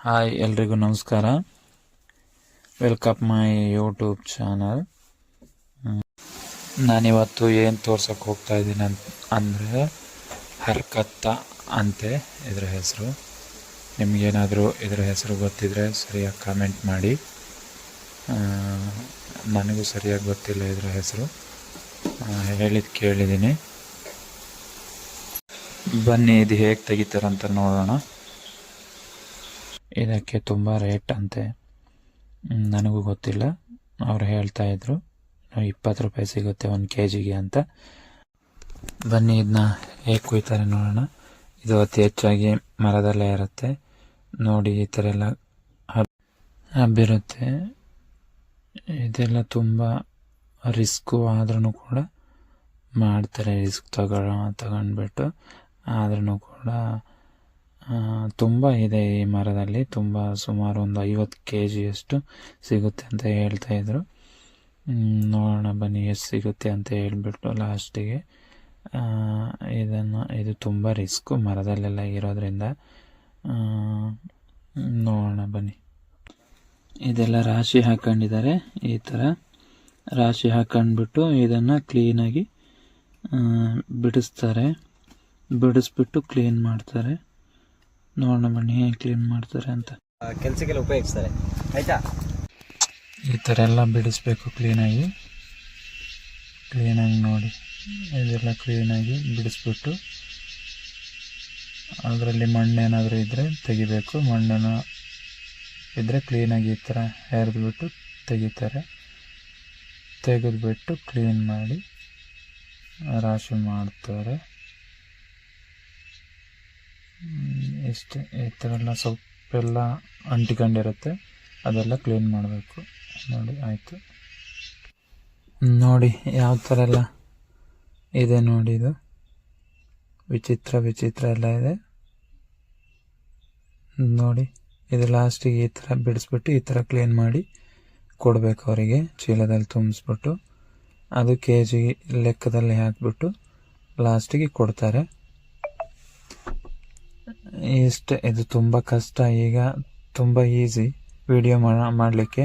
Hi ಎಲ್ರಿಗೂ ನಮಸ್ಕಾರ. Welcome my YouTube channel. ನಾನಿವತ್ತು ಏನು ತೋರ್ಸಕ್ಕೆ ಹೋಗ್ತಾ ಇದ್ದೀನಿ ಅಂದರೆ ಹರ್ಕತ್ತ ಅಂತೆ ಇದರ ಹೆಸರು. ನಿಮಗೇನಾದರೂ ಇದರ ಹೆಸರು ಗೊತ್ತಿದ್ರೆ ಸರಿಯಾಗಿ ಕಾಮೆಂಟ್ ಮಾಡಿ. ನನಗೂ ಸರಿಯಾಗಿ ಗೊತ್ತಿಲ್ಲ ಇದರ ಹೆಸರು, ಹೇಳಿದ್ದು ಕೇಳಿದ್ದೀನಿ. ಬನ್ನಿ ಇದು ಹೇಗೆ ತೆಗಿತಾರಂತ ನೋಡೋಣ. ಇದಕ್ಕೆ ತುಂಬ ರೇಟ್ ಅಂತೆ, ನನಗೂ ಗೊತ್ತಿಲ್ಲ. ಅವ್ರು ಹೇಳ್ತಾ ಇದ್ರು 20 ರೂಪಾಯಿ ಸಿಗುತ್ತೆ 1 kg ಅಂತ. ಬನ್ನಿ ಇದನ್ನ ಹೇಗೆ ಕುಯ್ತಾರೆ ನೋಡೋಣ. ಇದು ಅತಿ ಹೆಚ್ಚಾಗಿ ಮರದಲ್ಲೇ ಇರುತ್ತೆ ನೋಡಿ. ಈ ಥರ ಎಲ್ಲ ಹಬ್ಬಿರುತ್ತೆ. ಇದೆಲ್ಲ ತುಂಬ ರಿಸ್ಕು ಆದ್ರೂ ಕೂಡ ಮಾಡ್ತಾರೆ. ರಿಸ್ಕ್ ತಗೊಂಡ್ಬಿಟ್ಟು ಆದ್ರೂ ಕೂಡ ತುಂಬ ಇದೆ ಈ ಮರದಲ್ಲಿ. ತುಂಬ ಸುಮಾರು ಒಂದು 50 kg ಅಷ್ಟು ಸಿಗುತ್ತೆ ಅಂತ ಹೇಳ್ತಾಯಿದ್ರು. ನೋಡೋಣ ಬನ್ನಿ ಎಷ್ಟು ಸಿಗುತ್ತೆ ಅಂತ ಹೇಳ್ಬಿಟ್ಟು ಲಾಸ್ಟಿಗೆ. ಇದು ತುಂಬ ರಿಸ್ಕು ಮರದಲ್ಲೆಲ್ಲ ಇರೋದ್ರಿಂದ. ನೋಡೋಣ ಬನ್ನಿ. ಇದೆಲ್ಲ ರಾಶಿ ಹಾಕೊಂಡಿದ್ದಾರೆ. ಈ ಥರ ರಾಶಿ ಹಾಕೊಂಡ್ಬಿಟ್ಟು ಇದನ್ನು ಕ್ಲೀನಾಗಿ ಬಿಡಿಸ್ಬಿಟ್ಟು ಕ್ಲೀನ್ ಮಾಡ್ತಾರೆ. ನೋಡೋಣ ಬನ್ನಿ ಹೇಗೆ ಕ್ಲೀನ್ ಮಾಡ್ತಾರೆ ಅಂತ. ಕೆಲಸಕ್ಕೆಲ್ಲ ಉಪಯೋಗಿಸ್ತಾರೆ ಆಯಿತಾ. ಈ ಥರ ಎಲ್ಲ ಬಿಡಿಸ್ಬೇಕು ಕ್ಲೀನಾಗಿ ನೋಡಿ. ಇದೆಲ್ಲ ಕ್ಲೀನಾಗಿ ಬಿಡಿಸ್ಬಿಟ್ಟು ಅದರಲ್ಲಿ ಮಣ್ಣೇನಾದರೂ ಇದ್ದರೆ ತೆಗಿಬೇಕು. ಮಣ್ಣೇನೋ ಇದ್ದರೆ ಕ್ಲೀನಾಗಿ ಈ ಥರ ಹೆರೆದ್ಬಿಟ್ಟು ತೆಗಿತಾರೆ. ತೆಗೆದ್ಬಿಟ್ಟು ಕ್ಲೀನ್ ಮಾಡಿ ರಾಶಿ ಮಾಡ್ತಾರೆ. ಇಷ್ಟೇ. ಈ ಥರ ಎಲ್ಲ ಸೊಪ್ಪೆಲ್ಲ ಅಂಟಿಕೊಂಡಿರುತ್ತೆ, ಅದೆಲ್ಲ ಕ್ಲೀನ್ ಮಾಡಬೇಕು ನೋಡಿ. ಆಯಿತು ನೋಡಿ ಯಾವ ಥರ ಎಲ್ಲ ಇದೆ ನೋಡಿ. ಇದು ವಿಚಿತ್ರ ಎಲ್ಲ ಇದೆ ನೋಡಿ. ಇದು ಲಾಸ್ಟಿಗೆ ಈ ಥರ ಬಿಡಿಸ್ಬಿಟ್ಟು ಈ ಥರ ಕ್ಲೀನ್ ಮಾಡಿ ಕೊಡಬೇಕು ಅವರಿಗೆ. ಚೀಲದಲ್ಲಿ ತುಂಬಿಸ್ಬಿಟ್ಟು ಅದು kg ಲೆಕ್ಕದಲ್ಲಿ ಹಾಕಿಬಿಟ್ಟು ಲಾಸ್ಟಿಗೆ ಕೊಡ್ತಾರೆ. ಇಷ್ಟೇ. ಇದು ತುಂಬ ಕಷ್ಟ. ಈಗ ತುಂಬ ಈಸಿ ವಿಡಿಯೋ ಮಾಡಲಿಕ್ಕೆ,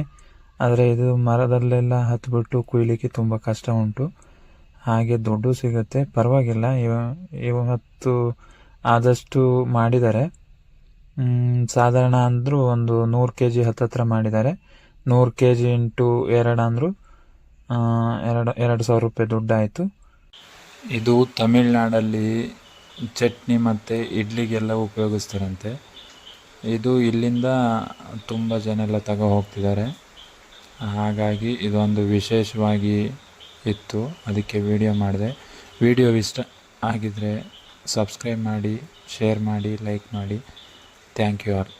ಆದರೆ ಇದು ಮರದಲ್ಲೆಲ್ಲ ಹತ್ಬಿಟ್ಟು ಕುಯ್ಲಿಕ್ಕೆ ತುಂಬ ಕಷ್ಟ ಉಂಟು. ಹಾಗೆ ದುಡ್ಡು ಸಿಗುತ್ತೆ, ಪರವಾಗಿಲ್ಲ. ಇವತ್ತು ಆದಷ್ಟು ಮಾಡಿದ್ದಾರೆ. ಸಾಧಾರಣ ಅಂದರೂ ಒಂದು 100 kg ಹತ್ತತ್ರ ಮಾಡಿದ್ದಾರೆ. 100 kg ಇಂಟು 2 ಅಂದರೂ 2,000 ರೂಪಾಯಿ ದುಡ್ಡಾಯಿತು. ಇದು ತಮಿಳ್ನಾಡಲ್ಲಿ ಚಟ್ನಿ ಮತ್ತು ಇಡ್ಲಿಗೆಲ್ಲ ಉಪಯೋಗಿಸ್ತಾರಂತೆ. ಇದು ಇಲ್ಲಿಂದ ತುಂಬ ಜನ ಎಲ್ಲ ತಗೋ ಹೋಗ್ತಿದ್ದಾರೆ. ಹಾಗಾಗಿ ಇದೊಂದು ವಿಶೇಷವಾಗಿ ಇತ್ತು, ಅದಕ್ಕೆ ವಿಡಿಯೋ ಮಾಡಿದೆ. ವಿಡಿಯೋ ಇಷ್ಟ ಆಗಿದರೆ ಸಬ್ಸ್ಕ್ರೈಬ್ ಮಾಡಿ, ಶೇರ್ ಮಾಡಿ, ಲೈಕ್ ಮಾಡಿ. Thank you all.